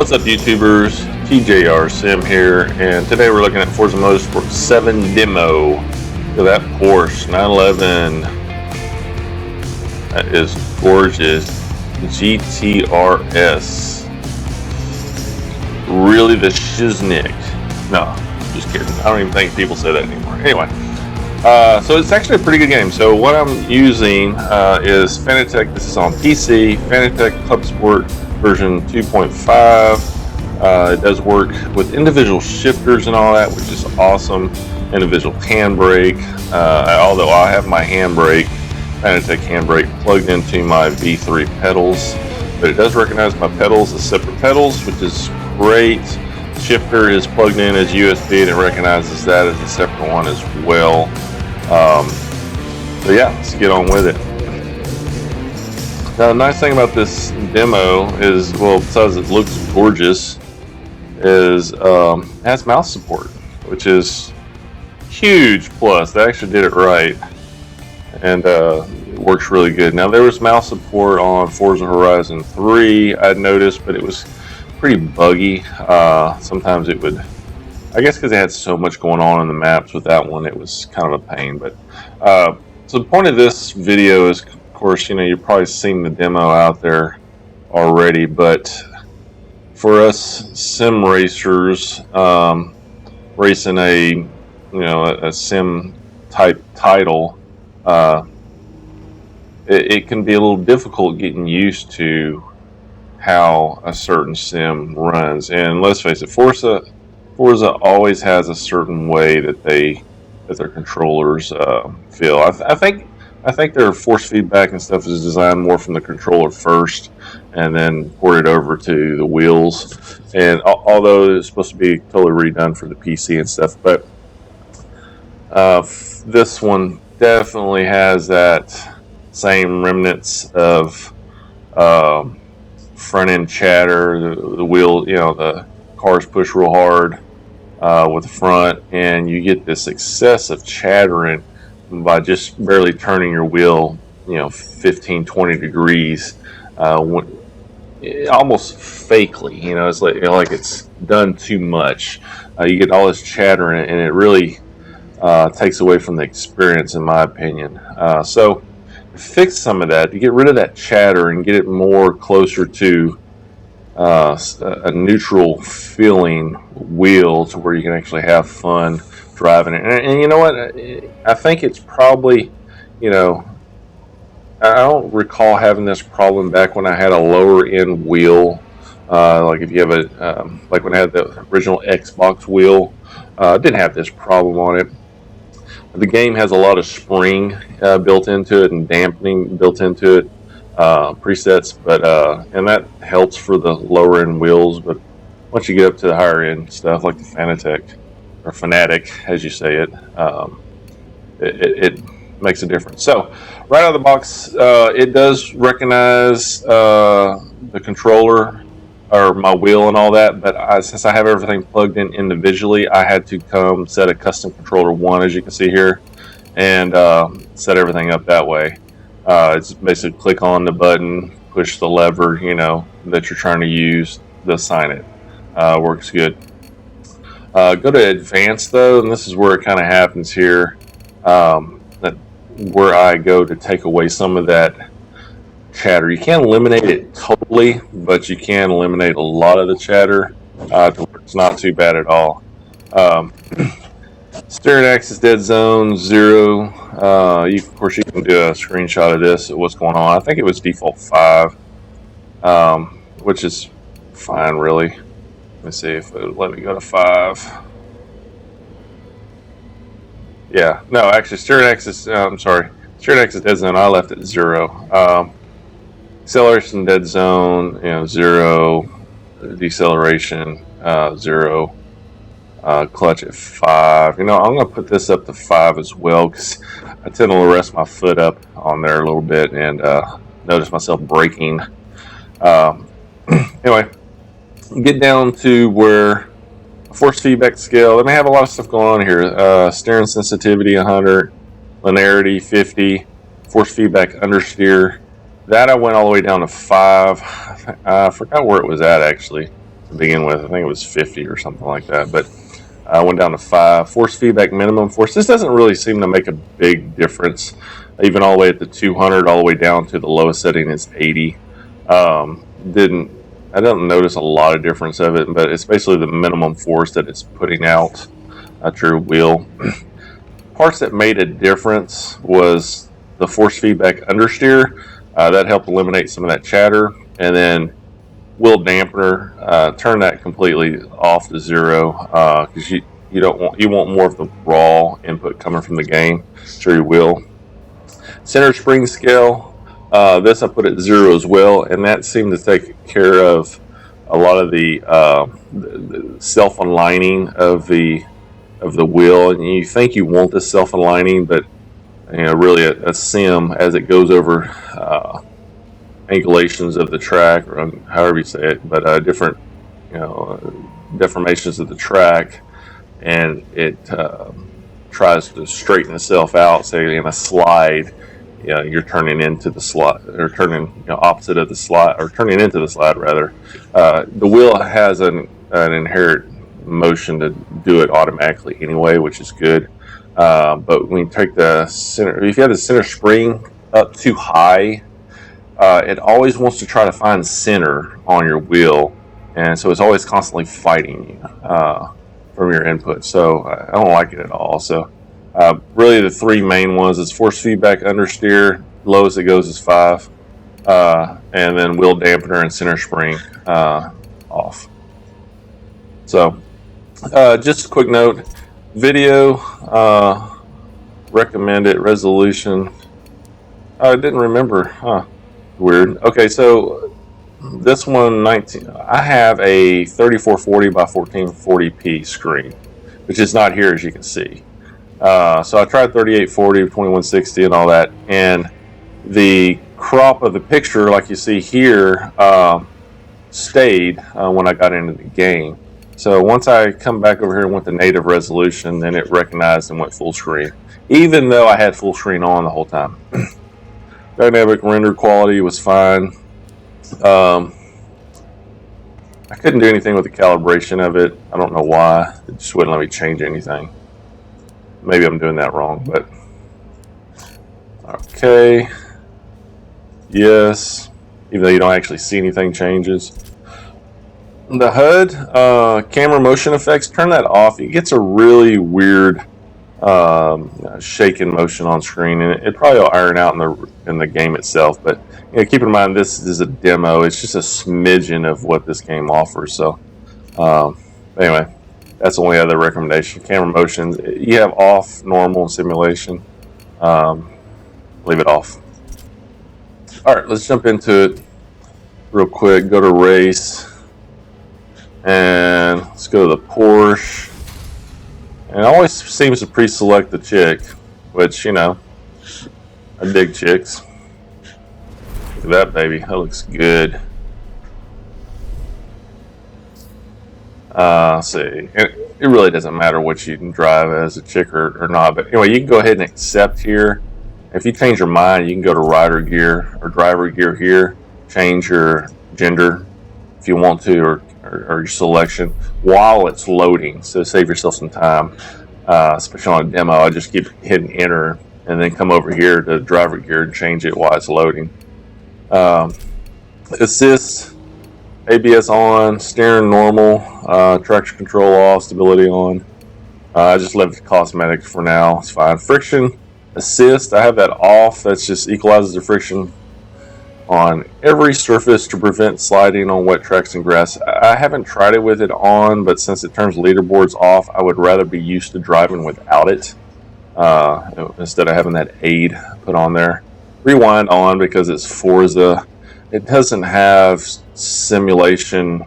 What's up, YouTubers? TJR Sim here, and today we're looking at Forza Motorsport 7 demo. Look at that Porsche 911. That is gorgeous. GTRS. Really the shiznick. No, just kidding. I don't even think people say that anymore. Anyway, so it's actually a pretty good game. So what I'm using is Fanatec. This is on PC. Fanatec Clubsport version 2.5. It does work with individual shifters and all that, which is awesome. Individual handbrake. Although I have my handbrake, Fanatec handbrake, plugged into my V3 pedals, but it does recognize my pedals as separate pedals, which is great. Shifter is plugged in as USB, and it recognizes that as a separate one as well. So yeah, let's get on with it. Now, the nice thing about this demo is, well, besides it looks gorgeous, is it has mouse support, which is huge plus. They actually did it right, and it works really good. Now, there was mouse support on Forza Horizon 3, I'd noticed, but it was pretty buggy. Sometimes it would, I guess because it had so much going on in the maps with that one, it was kind of a pain. But so the point of this video is, of course, you know, you've probably seen the demo out there already, but for us sim racers, racing a sim type title, it can be a little difficult getting used to how a certain sim runs. And let's face it, Forza always has a certain way that their controllers feel. I think their force feedback and stuff is designed more from the controller first, and then ported over to the wheels. And although it's supposed to be totally redone for the PC and stuff, but this one definitely has that same remnants of front end chatter. The wheel, you know, the cars push real hard with the front, and you get this excessive chattering by just barely turning your wheel, you know, 15-20 degrees, almost fakely. You know, it's like it's done too much. You get all this chatter, and it really takes away from the experience, in my opinion. So to fix some of that, to get rid of that chatter and get it more closer to a neutral feeling wheel, to where you can actually have fun driving it. And you know what? I think it's probably, you know, I don't recall having this problem back when I had a lower end wheel. Like if you have like when I had the original Xbox wheel, didn't have this problem on it. The game has a lot of spring built into it and dampening built into it, presets, but and that helps for the lower end wheels. But once you get up to the higher end stuff, like the Fanatec, or Fanatec, as you say it, it makes a difference. So, right out of the box, it does recognize the controller, or my wheel and all that, but since I have everything plugged in individually, I had to come set a custom controller 1, as you can see here, and set everything up that way. It's basically click on the button, push the lever, you know, that you're trying to use to assign it. Works good. Go to advanced though, and this is where it kind of happens here. Where I go to take away some of that chatter. You can't eliminate it totally, but you can eliminate a lot of the chatter. It's not too bad at all. Steering axis dead zone 0. Of course, you can do a screenshot of this of what's going on. I think it was default 5, which is fine, really. Let me see if it would let me go to 5. Yeah, no, actually, steering axis. I'm sorry, steering axis dead zone. I left it at 0. Acceleration dead zone, you know, 0. Deceleration 0. Clutch at 5. You know, I'm going to put this up to 5 as well, because I tend to rest my foot up on there a little bit and notice myself braking. Anyway, get down to where force feedback scale. They may have a lot of stuff going on here. Steering sensitivity 100, linearity 50, force feedback understeer. That I went all the way down to 5. I forgot where it was at actually. to begin with. I think it was 50 or something like that, but I went down to 5. Force feedback minimum force. This doesn't really seem to make a big difference, even all the way at the 200, all the way down to the lowest setting is 80. I don't notice a lot of difference of it, but it's basically the minimum force that it's putting out at your wheel. Parts that made a difference was the force feedback understeer. That helped eliminate some of that chatter, and then wheel dampener, turn that completely off to 0, because you want more of the raw input coming from the game through your wheel. Center spring scale, this I put at 0 as well, and that seemed to take care of a lot of the self-aligning of the wheel. And you think you want the self-aligning, but really a sim as it goes over angulations of the track, or however you say it, but different deformations of the track, and it tries to straighten itself out. Say in a slide, you're turning into the slide, or turning opposite of the slide, or turning into the slide rather. The wheel has an inherent motion to do it automatically anyway, which is good. But when you take the center, if you have the center spring up too high, it always wants to try to find center on your wheel, and so it's always constantly fighting you from your input. So I don't like it at all. So really the 3 main ones is force feedback understeer, lowest it goes is 5, and then wheel dampener and center spring off. So just a quick note, video recommended resolution, I didn't remember, weird. Okay, so this one, I have a 3440 by 1440p screen, which is not here as you can see. So I tried 3840, 2160 and all that, and the crop of the picture, like you see here, stayed when I got into the game. So once I come back over here and went to native resolution, then it recognized and went full screen, even though I had full screen on the whole time. Dynamic render quality was fine. I couldn't do anything with the calibration of it. I don't know why. It just wouldn't let me change anything. Maybe I'm doing that wrong, but okay. Yes, even though you don't actually see anything changes. The HUD, camera motion effects, turn that off. It gets a really weird shaking motion on screen, and it probably will iron out in the game itself. But keep in mind, this is a demo. It's just a smidgen of what this game offers. So anyway, that's the only other recommendation. Camera motion, you have off, normal, simulation. Leave it off. All right, let's jump into it real quick. Go to race, and let's go to the Porsche. And it always seems to pre-select the chick, which, I dig chicks. Look at that baby, that looks good. Let's see, it really doesn't matter what you can drive as a chick or not, but anyway, you can go ahead and accept here. If you change your mind, you can go to rider gear or driver gear here, change your gender if you want to, or your selection while it's loading, so save yourself some time, especially on a demo. I just keep hitting enter and then come over here to driver gear and change it while it's loading. Assist, ABS on, steering normal, traction control off, stability on. I just left it cosmetic for now, it's fine. Friction assist, I have that off. That's just equalizes the friction on every surface to prevent sliding on wet tracks and grass. I haven't tried it with it on, but since it turns leaderboards off, I would rather be used to driving without it instead of having that aid put on there. Rewind on because it's Forza. It doesn't have simulation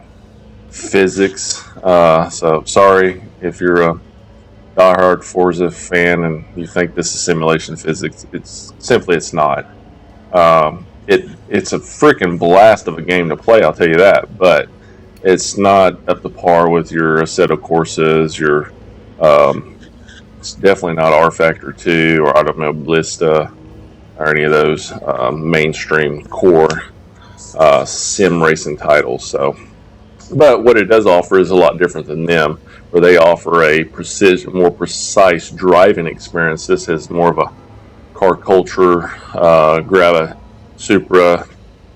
physics, so sorry if you're a diehard Forza fan and you think this is simulation physics. It's not. It's a freaking blast of a game to play, I'll tell you that, but it's not up to par with your Assetto Corsas, it's definitely not R Factor 2 or Automobilista or any of those mainstream core sim racing titles. So But what it does offer is a lot different than them, where they offer a precision, more precise driving experience. This has more of a car culture, grab a Supra,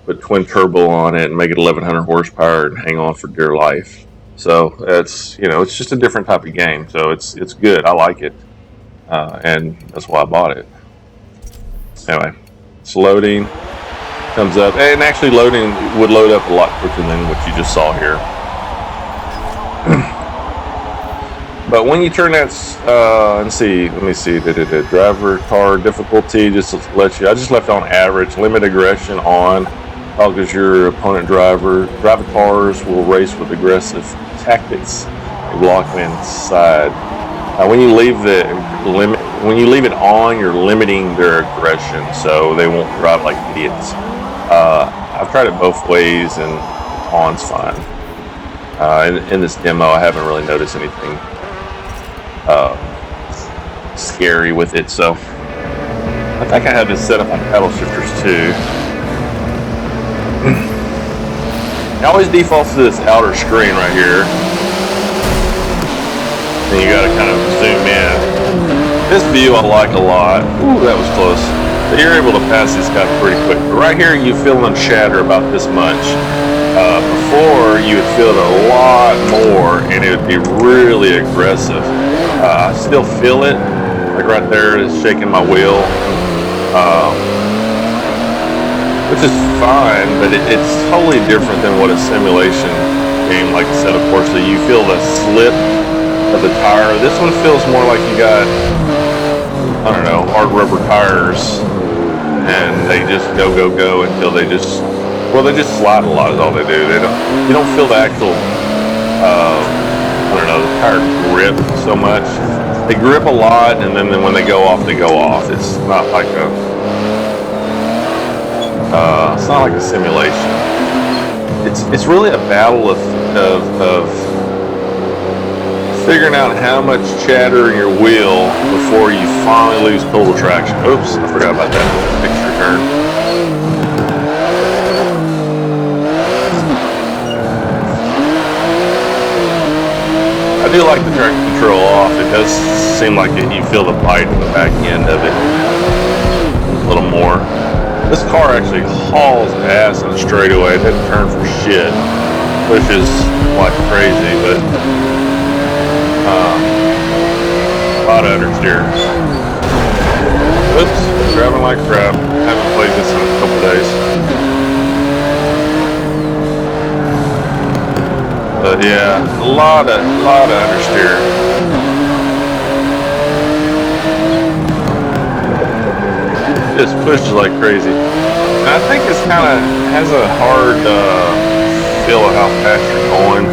put twin turbo on it and make it 1100 horsepower and hang on for dear life. So it's, you know, it's just a different type of game. So it's good. I like it, and that's why I bought it. Anyway, it's loading, comes up, and actually loading would load up a lot quicker than what you just saw here. But when you turn that, let me see, driver car difficulty, just to let you, I just left on average, limit aggression on, because your opponent driver cars will race with aggressive tactics, block them inside. When you leave it on, you're limiting their aggression, so they won't drive like idiots. I've tried it both ways, and on's fine. In this demo, I haven't really noticed anything scary with it, so I think I have this set up on paddle shifters too. It always defaults to this outer screen right here, and you gotta kind of zoom in. This view I like a lot. Ooh, that was close. So you're able to pass this guy pretty quick, but right here you feel them shatter about this much. Before you would feel it a lot more, and it would be really aggressive. I still feel it, like right there, it's shaking my wheel, which is fine, but it's totally different than what a simulation game like I said, of course. So you feel the slip of the tire. This one feels more like you got, I don't know, hard rubber tires, and they just go until they just slide a lot is all they do. You don't feel the actual, I don't know, the tire grip so much. They grip a lot, and then when they go off, they go off. It's not like a simulation. It's really a battle of figuring out how much chatter in your wheel before you finally lose total traction. Oops, I forgot about that picture turn. I do like the traction control off. It does seem like you feel the bite in the back end of it a little more. This car actually hauls ass on a straightaway. It doesn't turn for shit. Pushes like crazy, but a lot of understeer. Oops, driving like crap. Haven't played this in a couple days. But yeah, a lot of understeer. Just pushes like crazy. And I think it's kind of has a hard feel of how fast you're going,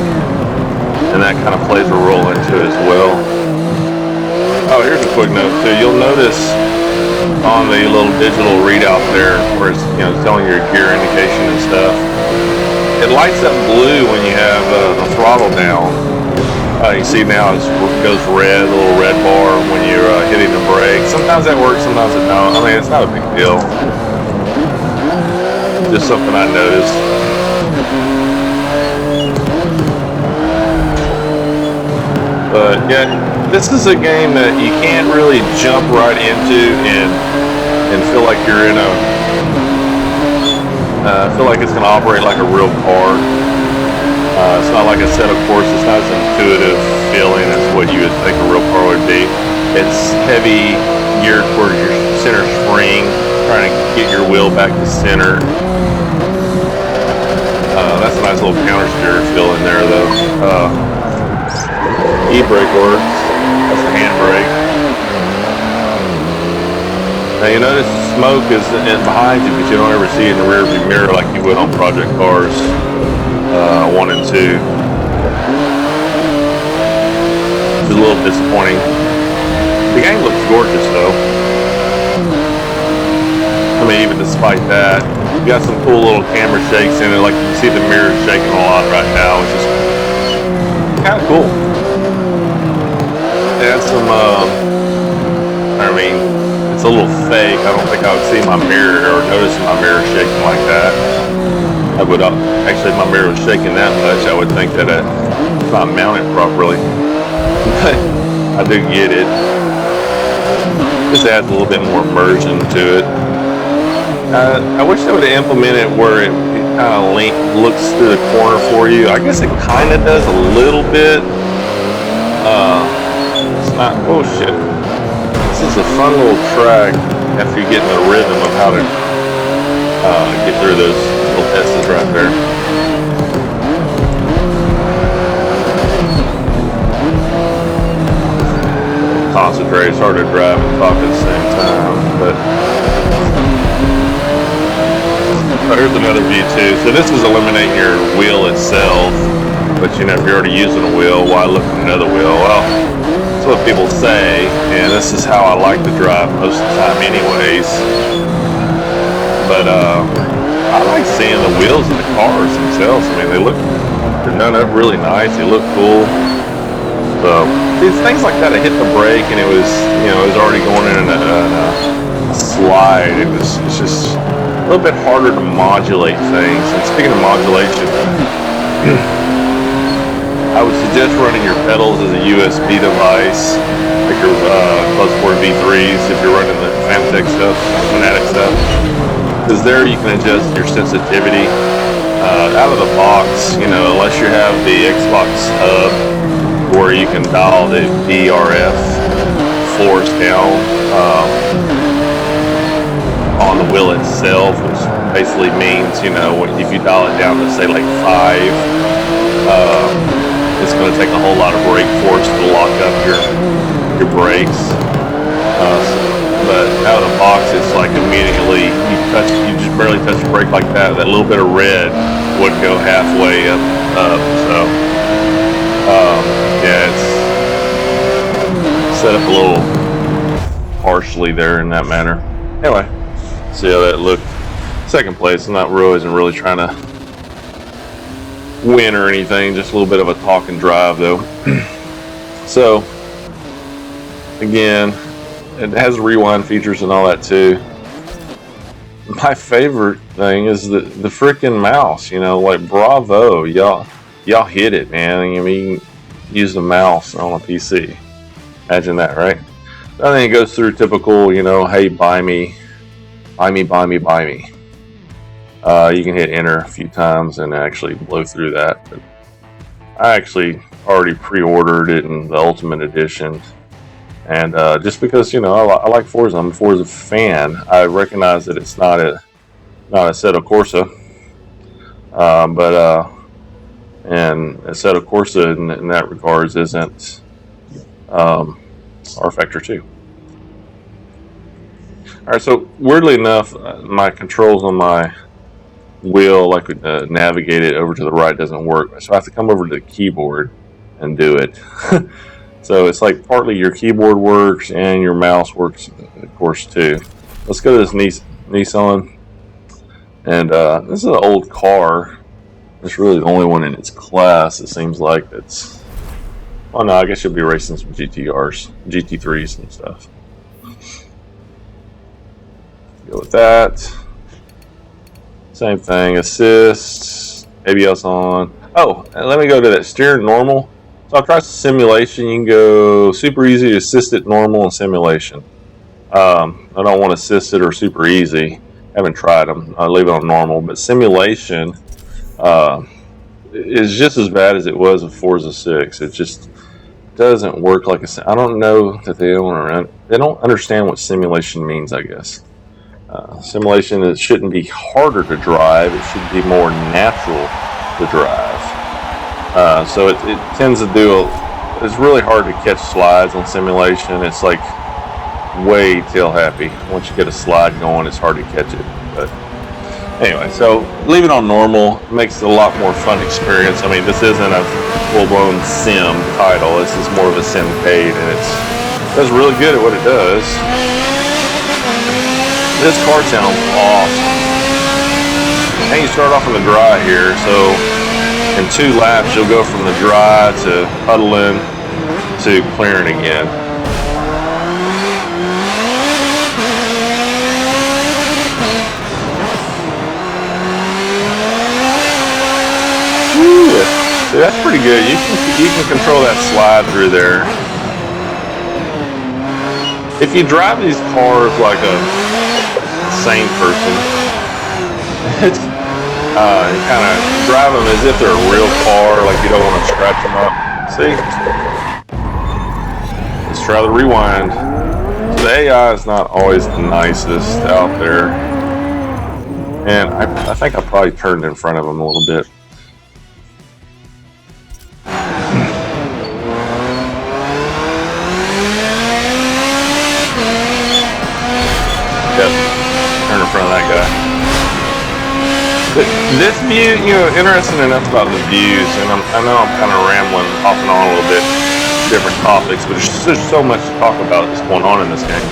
and that kind of plays a role into it as well. Oh, here's a quick note too. You'll notice on the little digital readout there, where it's telling your gear indication and stuff, it lights up blue when you have the throttle down. You see now it goes red, a little red bar when you're hitting the brake. Sometimes that works, sometimes it don't. I mean, it's not a big deal. Just something I noticed. But yeah, this is a game that you can't really jump right into and feel like you're in a feel like it's going to operate like a real car. It's not like a set of courses. It's not as intuitive feeling as what you would think a real car would be. It's heavy, geared toward your center spring, trying to get your wheel back to center. That's a nice little counter steer feel in there, though. E-brake works. That's a handbrake. Now you notice smoke is behind you, but you don't ever see it in the rear view mirror like you would on Project Cars 1 and 2. It's a little disappointing. The game looks gorgeous though. I mean, even despite that, you got some cool little camera shakes in it. Like you can see the mirror shaking a lot right now, which is kind of cool. Add some, I mean, it's a little fake. I don't think I would see my mirror or notice my mirror shaking like that. I would actually, if my mirror was shaking that much, I would think that it's not mounted properly. But I do get it. This adds a little bit more immersion to it. I wish they would have implemented where it kind of looks through the corner for you. I guess it kind of does a little bit. It's not. Oh shit! This is a fun little track after you get in the rhythm of how to get through those little S's right there. Concentrate. It's hard to drive and talk at the same time, but. Oh, here's another view too. So this is eliminating your wheel itself, but you know, if you're already using a wheel, why look at another wheel? Well, that's what people say, and this is how I like to drive most of the time anyways. But I like seeing the wheels of the cars themselves. I mean, they're done up really nice. They look cool. So it's things like that. I hit the brake and it was already going in a slide. It's just a little bit harder to modulate things. And speaking of modulation, I would suggest running your pedals as a USB device, like your Clubsport V3s if you're running the Fanatec stuff, because there you can adjust your sensitivity out of the box. You know, unless you have the Xbox hub where you can dial the VRF force down on the wheel itself, which basically means, you know, if you dial it down to say like 5, it's going to take a whole lot of brake force to lock up your brakes. But out of the box, it's like immediately you just barely touch the brake like that. That little bit of red would go halfway up. So yeah, it's set up a little harshly there in that manner. Anyway. See how that looked. Second place. I'm not really trying to win or anything. Just a little bit of a talk and drive though. So again, it has rewind features and all that too. My favorite thing is the freaking mouse. You know, like bravo, y'all hit it, man. I mean, you can use the mouse on a PC. Imagine that, right? I think it goes through typical, you know, hey, buy me. You can hit enter a few times and actually blow through that. But I actually already pre-ordered it in the Ultimate Edition, and just because, you know, I like Forza, I'm a Forza fan. I recognize that it's not a Assetto Corsa, and Assetto Corsa in that regards isn't R-Factor 2. Alright, so weirdly enough, my controls on my wheel, like navigate it over to the right, doesn't work. So I have to come over to the keyboard and do it. So it's like partly your keyboard works and your mouse works, of course, too. Let's go to this Nissan. And this is an old car. It's really the only one in its class, it seems like. That's... Oh no, I guess you'll be racing some GTRs, GT3s and stuff. Go with that. Same thing, assist, ABS on. Oh, and let me go to that steering normal. So I'll try simulation. You can go super easy, assisted, normal, and simulation. I don't want assisted or super easy. I haven't tried them. I'll leave it on normal. But simulation is just as bad as it was with Forza 6. It just doesn't work like a... I don't know that they don't understand what simulation means, I guess. Simulation, it shouldn't be harder to drive, it should be more natural to drive. So it tends to do, it's really hard to catch slides on simulation. It's like way tail happy. Once you get a slide going, it's hard to catch it. But anyway, so leave it on normal, it makes it a lot more fun experience. I mean, this isn't a full-blown sim title, this is more of a simcade, and it does really good at what it does. This car sounds awesome. And you start off in the dry here, so in 2 laps you'll go from the dry to puddling to clearing again. See, that's pretty good. You can control that slide through there. If you drive these cars like a sane person, it's you kind of drive them as if they're a real car, like you don't want to scratch them up. See? Let's try the rewind. So the AI is not always the nicest out there. And I think I probably turned in front of him a little bit. Yep, turn in front of that guy. But this view, you know, interesting enough about the views, and I know I'm kind of rambling off and on a little bit, different topics, but there's so much to talk about that's going on in this game.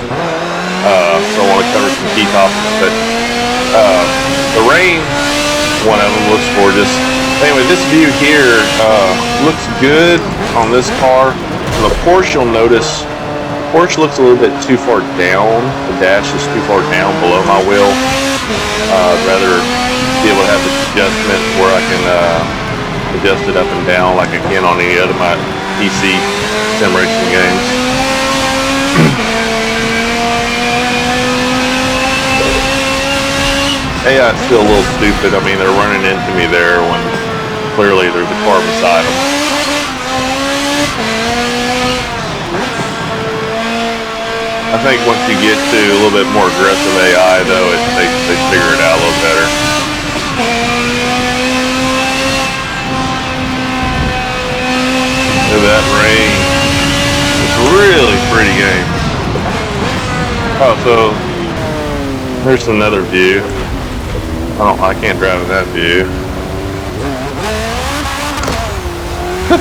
So I want to cover some key topics, but the rain, one of them looks gorgeous. Anyway, this view here looks good on this car. On the Porsche, you'll notice the Porsche looks a little bit too far down. The dash is too far down below my wheel. I'd rather be able to have the adjustment where I can adjust it up and down like I can on any other of my PC sim racing games. AI is still a little stupid. I mean, they're running into me there when clearly there's a car beside them. I think once you get to a little bit more aggressive AI, though, they figure it out a little better. Look at that rain. It's a really pretty game. Oh, so there's another view. I can't drive in that view. I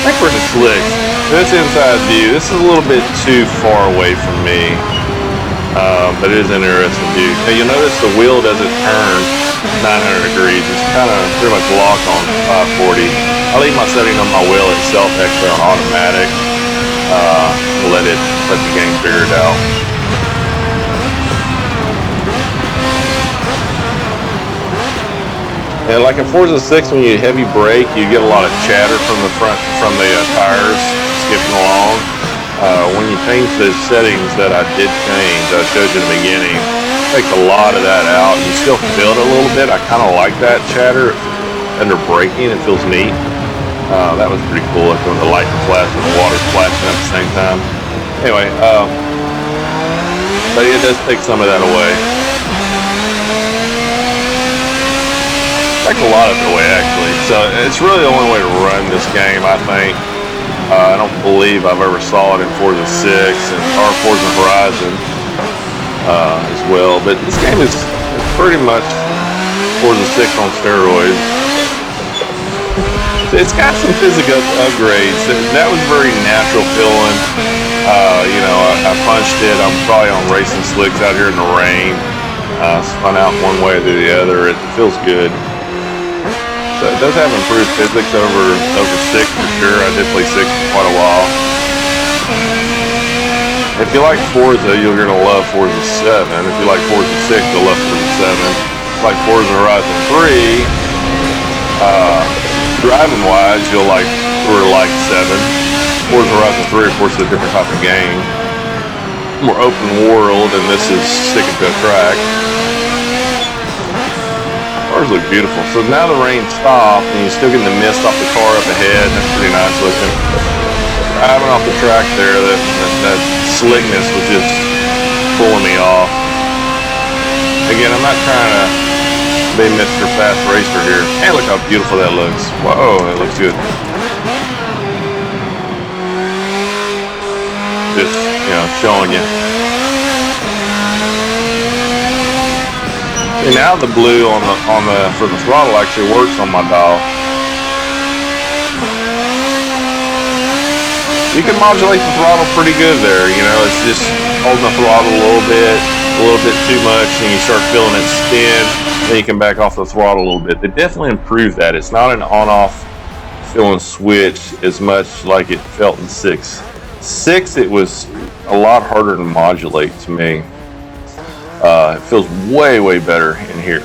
think we're in the slicks. This inside view, this is a little bit too far away from me, but it is an interesting view. Now you'll notice the wheel doesn't turn 900 degrees. It's kind of pretty much locked on 540. I leave my setting on my wheel itself actually on automatic to let the game figure it out. And like in Forza 6, when you heavy brake, you get a lot of chatter from the tires skipping along. When you change those settings that I did change, I showed you in the beginning, it takes a lot of that out. You still feel it a little bit. I kind of like that chatter under braking. It feels neat. That was pretty cool. Like when the light was flashing and the water splashing at the same time. Anyway, but it does take some of that away. Takes a lot of it away, actually. So it's really the only way to run this game, I think. I don't believe I've ever saw it in Forza 6 or Forza Horizon as well. But this game is pretty much Forza 6 on steroids. It's got some physical upgrades. That was very natural feeling. You know, I punched it. I'm probably on racing slicks out here in the rain. Spun out one way or the other. It feels good. So it does have improved physics over 6 for sure. I did play 6 for quite a while. If you like Forza, you're going to love Forza 7. If you like Forza 6, you'll love Forza 7. If you like Forza Horizon 3, driving wise, you'll like 7. Forza Horizon 3, of course, is a different type of game. More open world, and this is sticking to a track. Cars look beautiful. So now the rain stopped and you're still getting the mist off the car up ahead. That's pretty nice looking. Driving off the track there, that slickness was just pulling me off. Again, I'm not trying to be Mr. Fast Racer here. And look how beautiful that looks. Whoa, that looks good. Just, you know, showing you. And now the blue for the throttle actually works on my dial. You can modulate the throttle pretty good there. You know, it's just holding the throttle a little bit too much, and you start feeling it spin. Then you can back off the throttle a little bit. They definitely improved that. It's not an on-off feeling switch as much like it felt in 6. 6, it was a lot harder to modulate to me. It feels way better in here.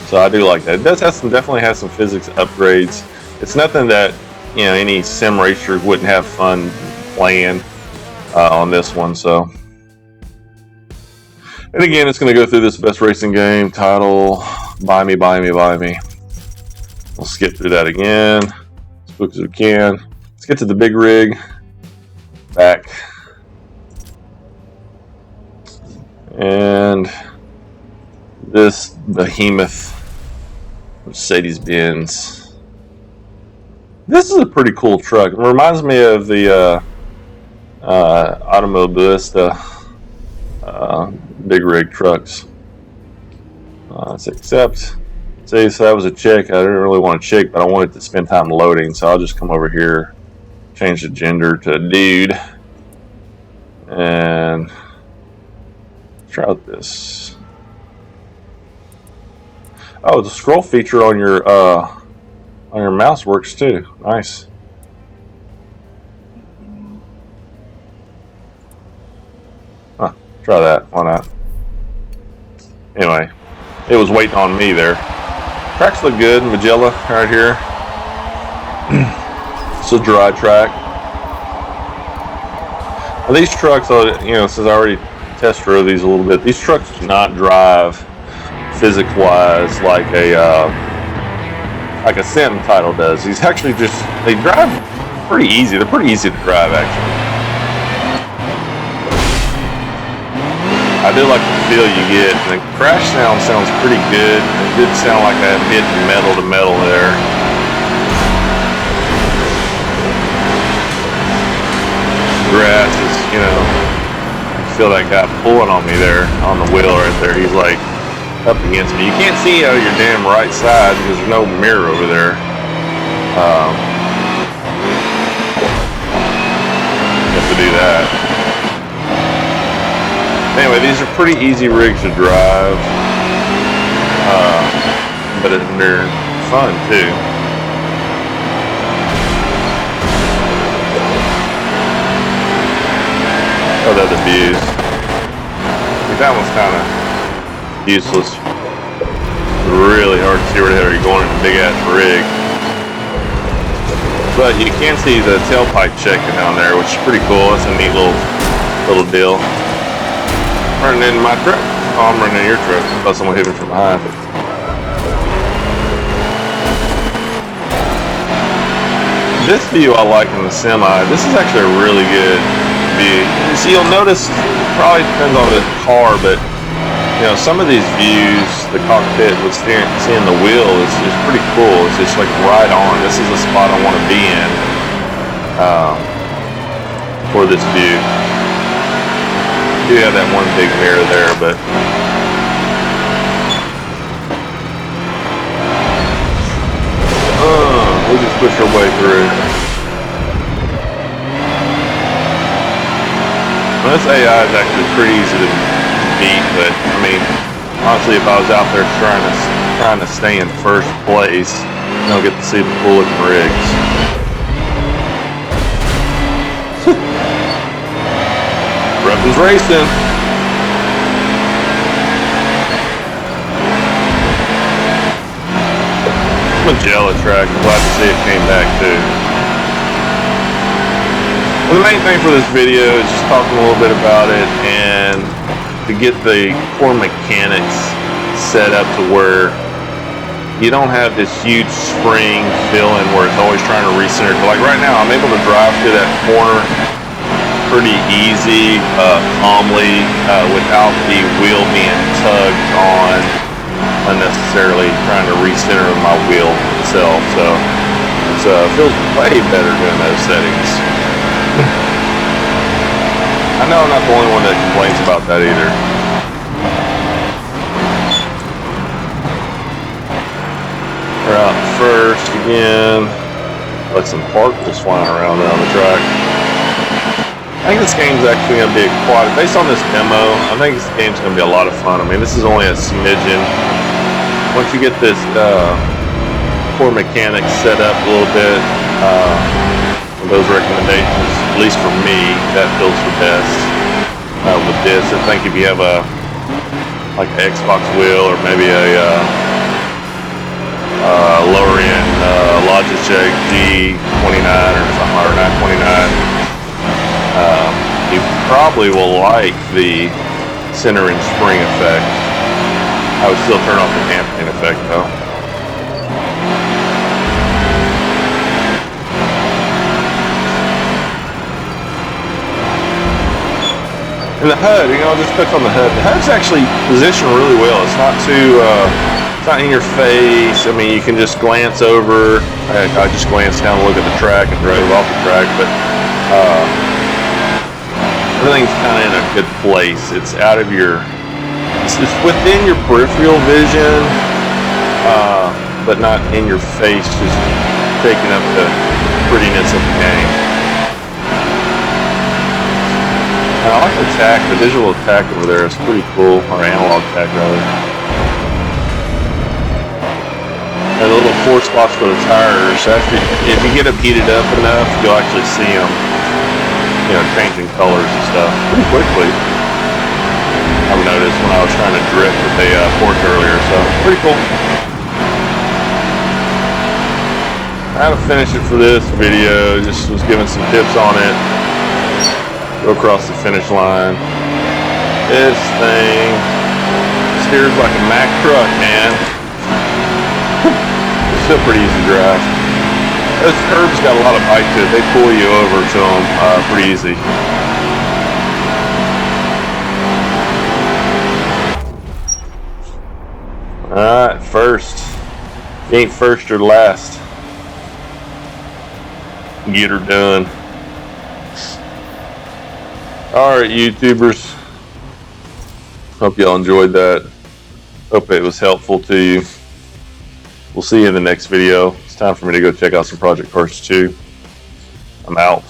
So I do like that. It does have some, definitely has some physics upgrades. It's nothing that, you know, any sim racer wouldn't have fun playing on this one. So, and again, it's going to go through this best racing game title. Buy me, buy me, buy me. We'll skip through that again as quick as we can. Let's get to the big rig. Back. And this behemoth Mercedes-Benz. This is a pretty cool truck. It reminds me of the Automobilista big rig trucks. Let's accept. So that was a check. I didn't really want to check, but I wanted to spend time loading, so I'll just come over here, change the gender to dude, and try out this. Oh, the scroll feature on your mouse works too. Nice. Huh, try that. Why not? Anyway, it was waiting on me there. Tracks look good. Magella right here. It's a dry track. Now these trucks, you know, since I already test drove these a little bit, these trucks do not drive physics-wise like a sim title does. These actually just, they drive pretty easy. They're pretty easy to drive, actually. I do like the feel you get. The crash sound sounds pretty good. It did sound like I hit metal to metal there. Grass is, you know, I feel that guy pulling on me there on the wheel right there. He's like up against me. You can't see out of your damn right side because there's no mirror over there. You have to do that. Anyway, these are pretty easy rigs to drive, but they're fun too. Oh, that's the views. That one's kind of useless. Really hard to see where the hell you're going in a big ass rig. But you can see the tailpipe checking down there, which is pretty cool. It's a neat little deal. Running into my truck. Oh, I'm running into your truck. I thought someone hit me from behind. This view I like in the semi. This is actually a really good view. See, you'll notice, it probably depends on the car, but you know, some of these views, the cockpit with seeing the wheel is pretty cool. It's just like right on. This is the spot I want to be in for this view. You do have that one big mirror there, but we'll just push our way through. Well, this AI is actually pretty easy to beat, but I mean, honestly, if I was out there trying to stay in first place, you don't get to see the cool looking rigs. Is racing. Magella track. I'm glad to see it came back too. Well, the main thing for this video is just talking a little bit about it and to get the core mechanics set up to where you don't have this huge spring feeling where it's always trying to recenter. Like right now, I'm able to drive through that corner pretty easy, calmly, without the wheel being tugged on unnecessarily, trying to recenter my wheel itself. So it feels way better doing those settings. I know I'm not the only one that complains about that either. We're out first again. Like some particles flying around there on the track. I think this game's actually going to be based on this demo, I think this game's going to be a lot of fun. I mean, this is only a smidgen. Once you get this core mechanics set up a little bit, those recommendations, at least for me, that feels the best with this. I think if you have like an Xbox wheel or maybe a lower end Logitech G29 or something, or 929. You probably will like the center and spring effect. I would still turn off the damping effect though. And the HUD, you know, I'll just touch on the HUD. The HUD's actually positioned really well. It's not too, it's not in your face. I mean, you can just glance over. I just glanced down to look at the track and drove off the track, but everything's kind of in a good place. It's out of your, it's within your peripheral vision, but not in your face, just taking up the prettiness of the game. And I like the tack, the visual tack over there is pretty cool, or analog tack rather. And the little 4 spots for the tires. After, if you get them heated up enough, you'll actually see them, you know, changing colors and stuff pretty quickly. I've noticed when I was trying to drift with a Forza earlier, so pretty cool. I had to finish it for this video. Just was giving some tips on it. Go across the finish line. This thing steers like a Mack truck, man. It's still pretty easy to drive. Those curbs got a lot of bite to it. They pull you over to them pretty easy. Alright, first. If you ain't first or last, get her done. Alright, YouTubers. Hope y'all enjoyed that. Hope it was helpful to you. We'll see you in the next video. It's time for me to go check out some Project Cars 2. I'm out.